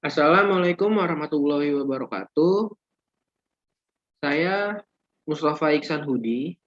Assalamualaikum warahmatullahi wabarakatuh. Saya Mustafa Iksan Hudi.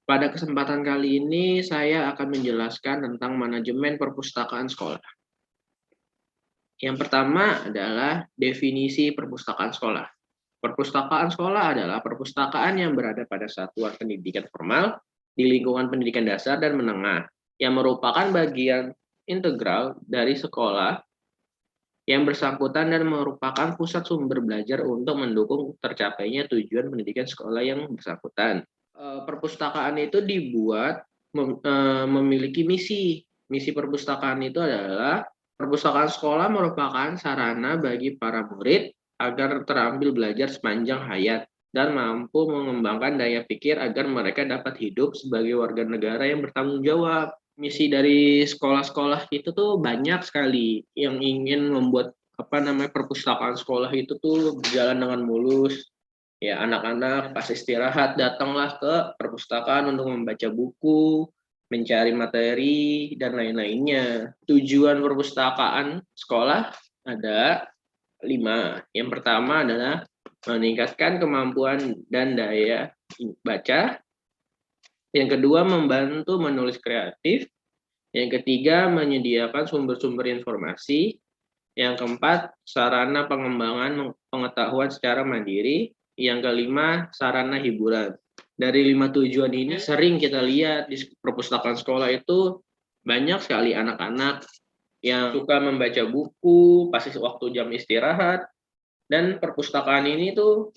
Pada kesempatan kali ini saya akan menjelaskan tentang manajemen perpustakaan sekolah. Yang pertama adalah definisi perpustakaan sekolah. Perpustakaan sekolah adalah perpustakaan yang berada pada satuan pendidikan formal di lingkungan pendidikan dasar dan menengah, yang merupakan bagian integral dari sekolah yang bersangkutan dan merupakan pusat sumber belajar untuk mendukung tercapainya tujuan pendidikan sekolah yang bersangkutan. Perpustakaan itu dibuat memiliki misi. Misi perpustakaan itu adalah perpustakaan sekolah merupakan sarana bagi para murid agar terampil belajar sepanjang hayat dan mampu mengembangkan daya pikir agar mereka dapat hidup sebagai warga negara yang bertanggung jawab. Misi dari sekolah-sekolah itu tuh banyak sekali yang ingin membuat perpustakaan sekolah itu tuh berjalan dengan mulus. Ya, anak-anak pas istirahat datanglah ke perpustakaan untuk membaca buku, mencari materi, dan lain-lainnya. Tujuan perpustakaan sekolah ada 5. Yang pertama adalah meningkatkan kemampuan dan daya baca. Yang kedua, membantu menulis kreatif. Yang ketiga, menyediakan sumber-sumber informasi. Yang keempat, sarana pengembangan pengetahuan secara mandiri. Yang kelima, sarana hiburan. Dari 5 tujuan ini sering kita lihat di perpustakaan sekolah itu banyak sekali anak-anak yang suka membaca buku pas waktu jam istirahat. Dan perpustakaan ini tuh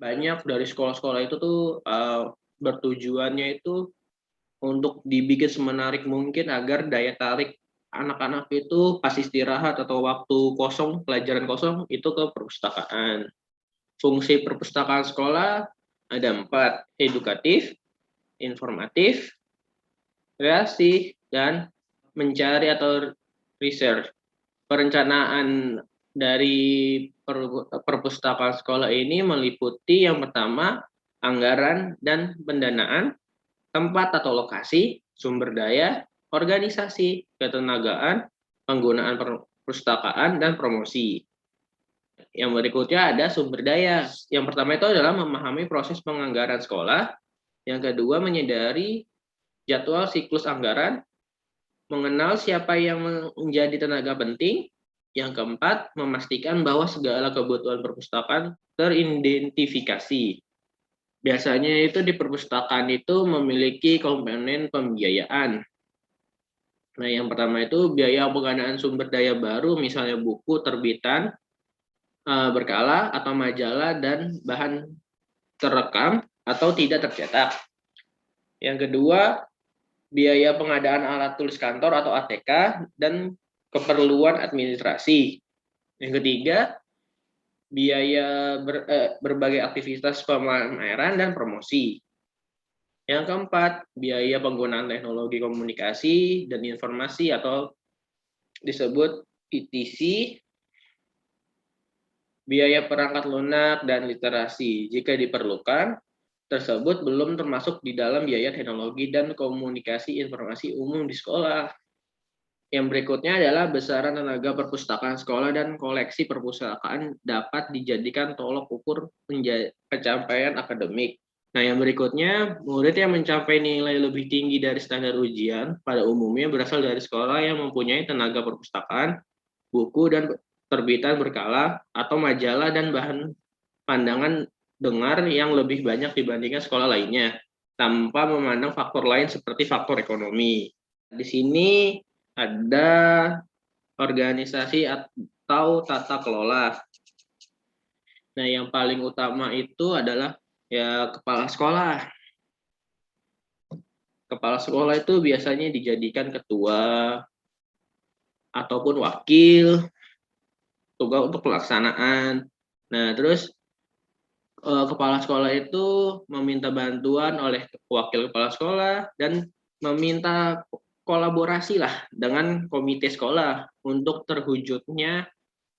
banyak dari sekolah-sekolah itu tuh bertujuannya itu untuk dibikin semenarik mungkin agar daya tarik anak-anak itu pas istirahat atau waktu kosong, pelajaran kosong itu ke perpustakaan. Fungsi perpustakaan sekolah ada 4, edukatif, informatif, kreasi, dan mencari atau research. Perencanaan dari perpustakaan sekolah ini meliputi yang pertama, anggaran dan pendanaan, tempat atau lokasi, sumber daya, organisasi, ketenagaan, penggunaan perpustakaan, dan promosi. Yang berikutnya ada sumber daya. Yang pertama itu adalah memahami proses penganggaran sekolah. Yang kedua, menyadari jadwal siklus anggaran, mengenal siapa yang menjadi tenaga penting. Yang keempat, memastikan bahwa segala kebutuhan perpustakaan teridentifikasi. Biasanya itu di perpustakaan itu memiliki komponen pembiayaan. Nah, yang pertama itu biaya pengadaan sumber daya baru, misalnya buku terbitan, berkala, atau majalah, dan bahan terekam atau tidak tercetak. Yang kedua, biaya pengadaan alat tulis kantor atau ATK, dan keperluan administrasi. Yang ketiga, biaya berbagai aktivitas pemameran dan promosi. Yang keempat, biaya penggunaan teknologi komunikasi dan informasi atau disebut ETC, biaya perangkat lunak dan literasi jika diperlukan, tersebut belum termasuk di dalam biaya teknologi dan komunikasi informasi umum di sekolah. Yang berikutnya adalah besaran tenaga perpustakaan sekolah dan koleksi perpustakaan dapat dijadikan tolok ukur pencapaian akademik. Nah, yang berikutnya, murid yang mencapai nilai lebih tinggi dari standar ujian pada umumnya berasal dari sekolah yang mempunyai tenaga perpustakaan, buku dan terbitan berkala, atau majalah dan bahan pandangan dengar yang lebih banyak dibandingkan sekolah lainnya, tanpa memandang faktor lain seperti faktor ekonomi. Di sini ada organisasi atau tata kelola. Nah, yang paling utama itu adalah ya kepala sekolah. Kepala sekolah itu biasanya dijadikan ketua ataupun wakil tugas untuk pelaksanaan. Nah, terus kepala sekolah itu meminta bantuan oleh wakil kepala sekolah dan meminta kolaborasi lah dengan komite sekolah untuk terwujudnya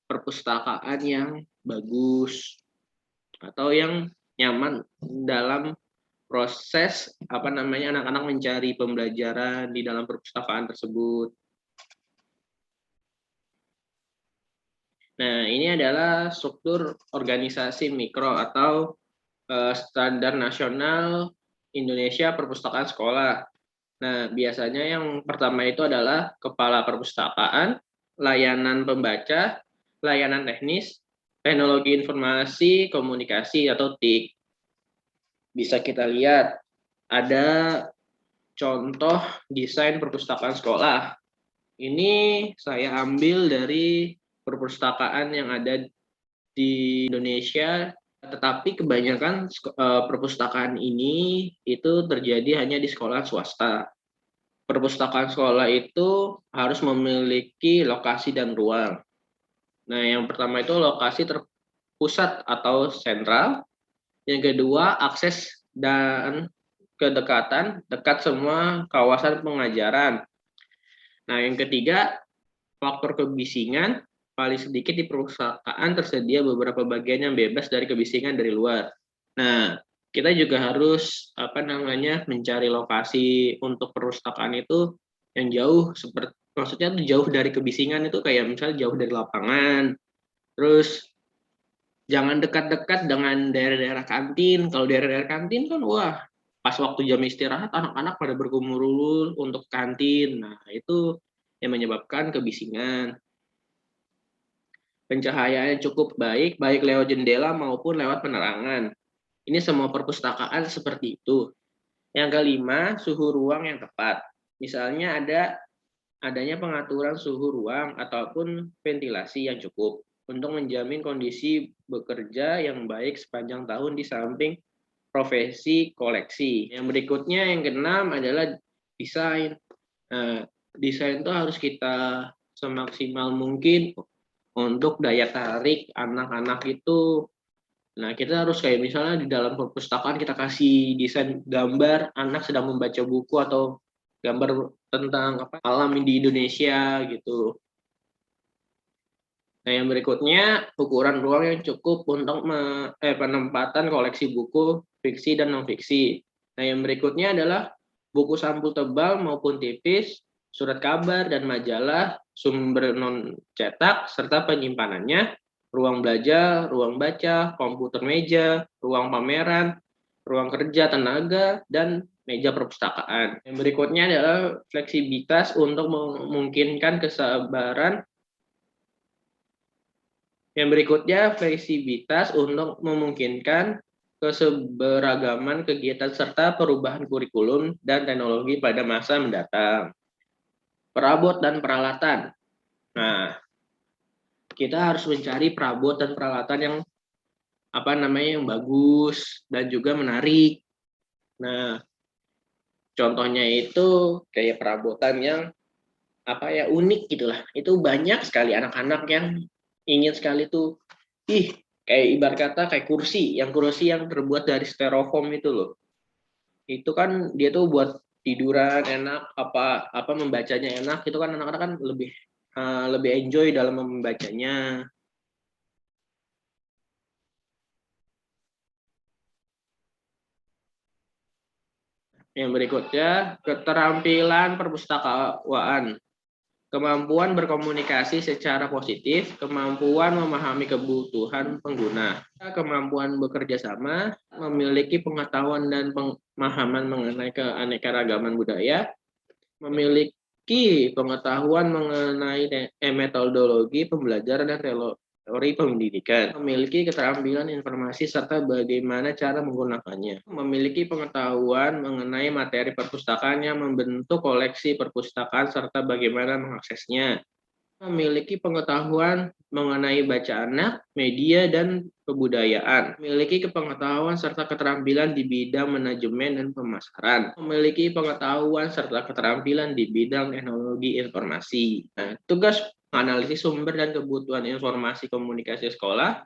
perpustakaan yang bagus atau yang nyaman dalam proses anak-anak mencari pembelajaran di dalam perpustakaan tersebut. Nah, ini adalah struktur organisasi mikro atau standar nasional Indonesia Perpustakaan Sekolah. Nah, biasanya yang pertama itu adalah kepala perpustakaan, layanan pembaca, layanan teknis, teknologi informasi, komunikasi atau TIK. Bisa kita lihat ada contoh desain perpustakaan sekolah. Ini saya ambil dari perpustakaan yang ada di Indonesia, tetapi kebanyakan perpustakaan ini itu terjadi hanya di sekolah swasta. Perpustakaan sekolah itu harus memiliki lokasi dan ruang. Nah, yang pertama itu lokasi terpusat atau sentral. Yang kedua, akses dan kedekatan, dekat semua kawasan pengajaran. Nah, yang ketiga, faktor kebisingan, paling sedikit di perpustakaan tersedia beberapa bagian yang bebas dari kebisingan dari luar. Nah, kita juga harus mencari lokasi untuk perpustakaan itu yang jauh, seperti maksudnya jauh dari kebisingan, itu kayak misalnya jauh dari lapangan. Terus jangan dekat-dekat dengan daerah-daerah kantin. Kalau daerah-daerah kantin kan wah, pas waktu jam istirahat anak-anak pada berkumpul untuk kantin. Nah, itu yang menyebabkan kebisingan. Pencahayaannya cukup baik, baik lewat jendela maupun lewat penerangan. Ini semua perpustakaan seperti itu. Yang kelima, suhu ruang yang tepat. Misalnya adanya pengaturan suhu ruang ataupun ventilasi yang cukup untuk menjamin kondisi bekerja yang baik sepanjang tahun di samping profesi koleksi. Yang berikutnya, yang keenam adalah desain. Nah, desain itu harus kita semaksimal mungkin untuk daya tarik anak-anak itu. Nah, kita harus kayak misalnya di dalam perpustakaan kita kasih desain gambar anak sedang membaca buku atau gambar tentang alam di Indonesia gitu. Nah, yang berikutnya ukuran ruang yang cukup untuk penempatan koleksi buku fiksi dan non fiksi. Nah, yang berikutnya adalah buku sampul tebal maupun tipis, surat kabar dan majalah, sumber non cetak serta penyimpanannya, ruang belajar, ruang baca, komputer meja, ruang pameran, ruang kerja tenaga, dan meja perpustakaan. Yang berikutnya adalah fleksibilitas untuk memungkinkan kesabaran. Yang berikutnya, fleksibilitas untuk memungkinkan keseberagaman kegiatan serta perubahan kurikulum dan teknologi pada masa mendatang. Perabot dan peralatan. Nah, kita harus mencari perabot dan peralatan yang yang bagus dan juga menarik. Nah, contohnya itu kayak perabotan yang unik gitulah. Itu banyak sekali anak-anak yang ingin sekali tuh, kayak ibarat kata kayak kursi yang terbuat dari styrofoam itu loh. Itu kan dia tuh buat tiduran enak, membacanya enak, itu kan anak-anak kan lebih enjoy dalam membacanya. Yang berikutnya, keterampilan perpustakaan. Kemampuan berkomunikasi secara positif, kemampuan memahami kebutuhan pengguna, kemampuan bekerja sama, memiliki pengetahuan dan pemahaman mengenai keanekaragaman budaya, memiliki pengetahuan mengenai metodologi pembelajaran dan teori pendidikan, memiliki keterampilan informasi serta bagaimana cara menggunakannya, memiliki pengetahuan mengenai materi perpustakaan yang membentuk koleksi perpustakaan serta bagaimana mengaksesnya, memiliki pengetahuan mengenai baca anak, media, dan kebudayaan, memiliki pengetahuan serta keterampilan di bidang manajemen dan pemasaran, memiliki pengetahuan serta keterampilan di bidang teknologi informasi. Nah, tugas analisis sumber dan kebutuhan informasi komunikasi sekolah,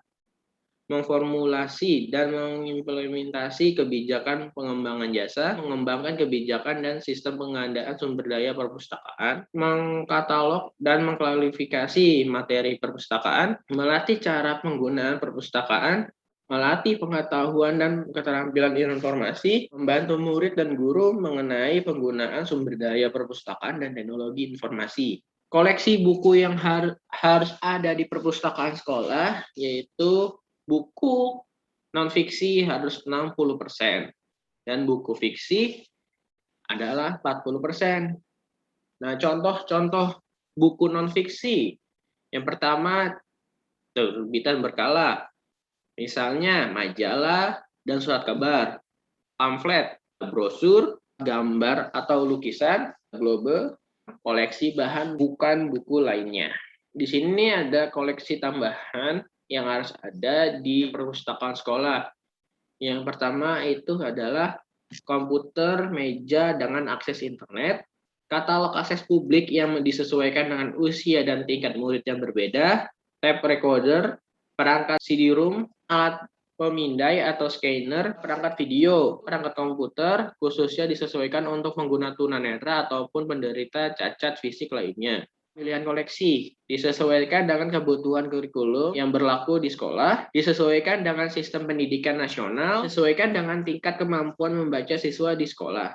memformulasi dan mengimplementasi kebijakan pengembangan jasa, mengembangkan kebijakan dan sistem pengadaan sumber daya perpustakaan, mengkatalog dan mengklarifikasi materi perpustakaan, melatih cara penggunaan perpustakaan, melatih pengetahuan dan keterampilan informasi, membantu murid dan guru mengenai penggunaan sumber daya perpustakaan dan teknologi informasi. Koleksi buku yang harus ada di perpustakaan sekolah, yaitu buku non-fiksi harus 60%, dan buku fiksi adalah 40%. Nah, contoh-contoh buku non-fiksi. Yang pertama, terbitan berkala. Misalnya majalah dan surat kabar, pamflet, brosur, gambar atau lukisan, globe, koleksi bahan bukan buku lainnya. Di sini ada koleksi tambahan yang harus ada di perpustakaan sekolah. Yang pertama itu adalah komputer, meja dengan akses internet, katalog akses publik yang disesuaikan dengan usia dan tingkat murid yang berbeda, tape recorder, perangkat CD-ROM, alat pemindai atau scanner, perangkat video, perangkat komputer, khususnya disesuaikan untuk pengguna tunanetra ataupun penderita cacat fisik lainnya. Pilihan koleksi disesuaikan dengan kebutuhan kurikulum yang berlaku di sekolah, disesuaikan dengan sistem pendidikan nasional, disesuaikan dengan tingkat kemampuan membaca siswa di sekolah.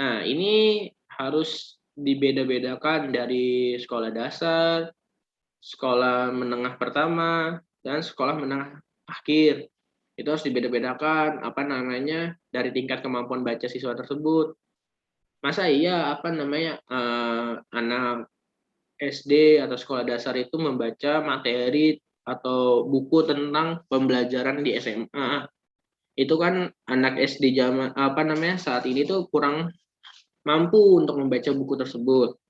Nah, ini harus dibeda-bedakan dari sekolah dasar, sekolah menengah pertama, dan sekolah menengah akhir. Itu harus dibeda-bedakan dari tingkat kemampuan baca siswa tersebut. Masa iya anak SD atau sekolah dasar itu membaca materi atau buku tentang pembelajaran di SMA. Itu kan anak SD saat ini tuh kurang mampu untuk membaca buku tersebut.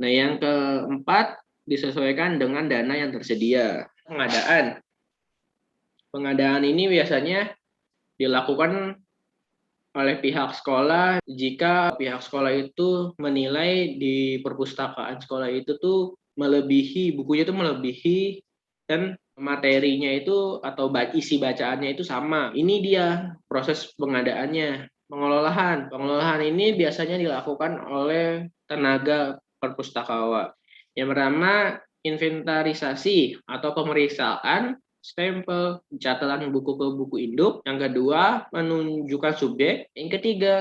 Nah, yang keempat, disesuaikan dengan dana yang tersedia. Pengadaan ini biasanya dilakukan oleh pihak sekolah jika pihak sekolah itu menilai di perpustakaan sekolah itu tuh bukunya itu melebihi, dan materinya itu atau isi bacaannya itu sama. Ini dia proses pengadaannya. Pengelolaan ini biasanya dilakukan oleh tenaga perpustakawan. Yang pertama, inventarisasi atau pemeriksaan stempel, catatan buku ke buku induk. Yang kedua, menunjukkan subjek. Yang ketiga,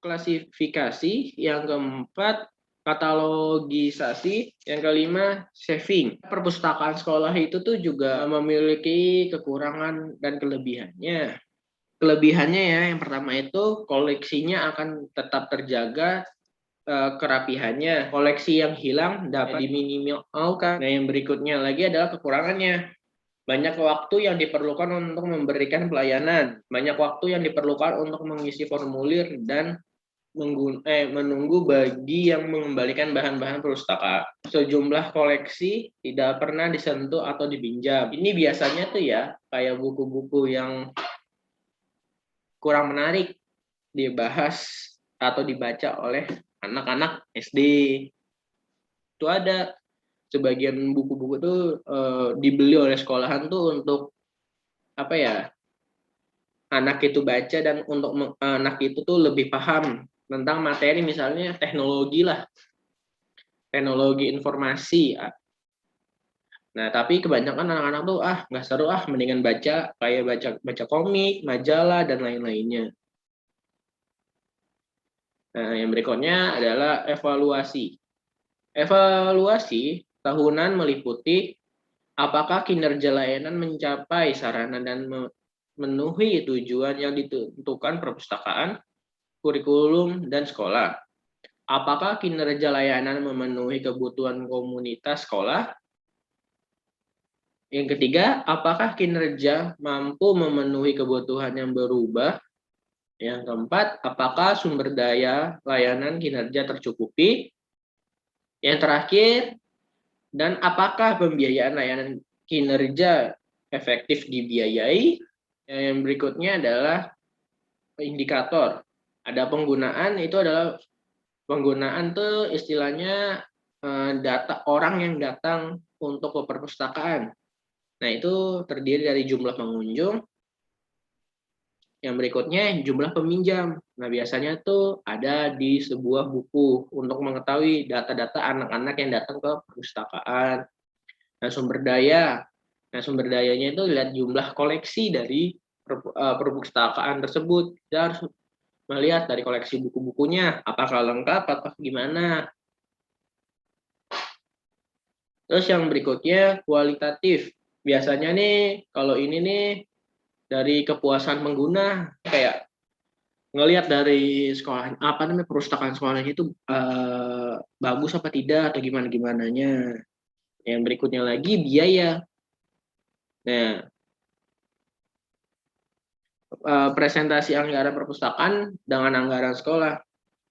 klasifikasi. Yang keempat, katalogisasi. Yang kelima, saving. Perpustakaan sekolah itu tuh juga memiliki kekurangan dan kelebihannya. Kelebihannya ya, yang pertama itu koleksinya akan tetap terjaga kerapihannya. Koleksi yang hilang dapat diminimalkan. Nah, yang berikutnya lagi adalah kekurangannya. Banyak waktu yang diperlukan untuk memberikan pelayanan, banyak waktu yang diperlukan untuk mengisi formulir dan menunggu bagi yang mengembalikan bahan-bahan perpustakaan. Sejumlah koleksi tidak pernah disentuh atau dipinjam. Ini biasanya tuh ya, kayak buku-buku yang kurang menarik dibahas atau dibaca oleh anak-anak SD. Itu ada sebagian buku-buku tuh dibeli oleh sekolahan tuh untuk anak itu baca, dan untuk anak itu tuh lebih paham tentang materi, misalnya teknologi informasi. Nah, tapi kebanyakan anak-anak tuh nggak seru, mendingan baca komik, majalah, dan lain-lainnya. Nah, yang berikutnya adalah evaluasi. Evaluasi tahunan meliputi apakah kinerja layanan mencapai sarana dan memenuhi tujuan yang ditentukan perpustakaan, kurikulum, dan sekolah. Apakah kinerja layanan memenuhi kebutuhan komunitas sekolah? Yang ketiga, apakah kinerja mampu memenuhi kebutuhan yang berubah? Yang keempat, apakah sumber daya layanan kinerja tercukupi? Yang terakhir, dan apakah pembiayaan layanan kinerja efektif dibiayai? Yang berikutnya adalah indikator. Ada penggunaan, itu adalah penggunaan tuh istilahnya data orang yang datang untuk ke perpustakaan. Nah, itu terdiri dari jumlah pengunjung. Yang berikutnya jumlah peminjam. Nah, biasanya tuh ada di sebuah buku untuk mengetahui data-data anak-anak yang datang ke perpustakaan. Nah, sumber daya. Nah, sumber dayanya itu lihat jumlah koleksi dari perpustakaan tersebut. Kita harus melihat dari koleksi buku-bukunya, apakah lengkap atau gimana. Terus yang berikutnya kualitatif. Biasanya nih kalau ini nih dari kepuasan pengguna, kayak ngelihat dari sekolah apa namanya perpustakaan sekolahnya itu bagus apa tidak atau gimana gimananya. Yang berikutnya lagi biaya. Nah, presentasi anggaran perpustakaan dengan anggaran sekolah.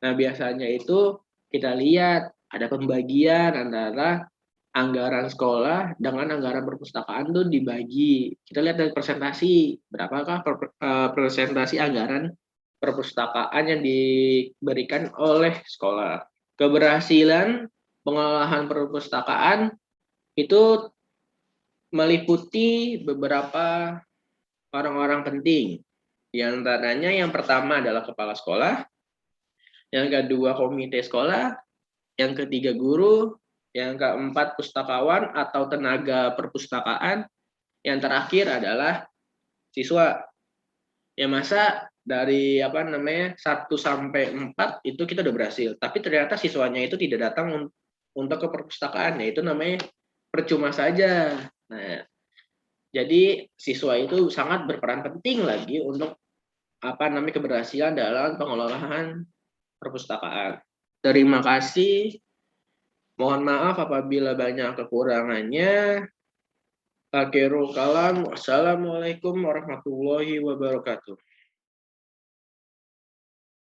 Nah, biasanya itu kita lihat ada pembagian antara anggaran sekolah dengan anggaran perpustakaan tuh dibagi. Kita lihat dari presentasi, berapakah presentasi anggaran perpustakaan yang diberikan oleh sekolah. Keberhasilan pengolahan perpustakaan itu meliputi beberapa orang-orang penting. Di antaranya yang pertama adalah kepala sekolah, yang kedua komite sekolah, yang ketiga guru, yang keempat pustakawan atau tenaga perpustakaan, yang terakhir adalah siswa. Ya masa dari apa namanya 1 sampai 4 itu kita udah berhasil, tapi ternyata siswanya itu tidak datang untuk ke perpustakaan, ya itu namanya percuma saja. Nah, jadi siswa itu sangat berperan penting lagi untuk apa namanya keberhasilan dalam pengelolaan perpustakaan. Terima kasih. Mohon maaf apabila banyak kekurangannya. Akhirul kalam. Wassalamualaikum warahmatullahi wabarakatuh.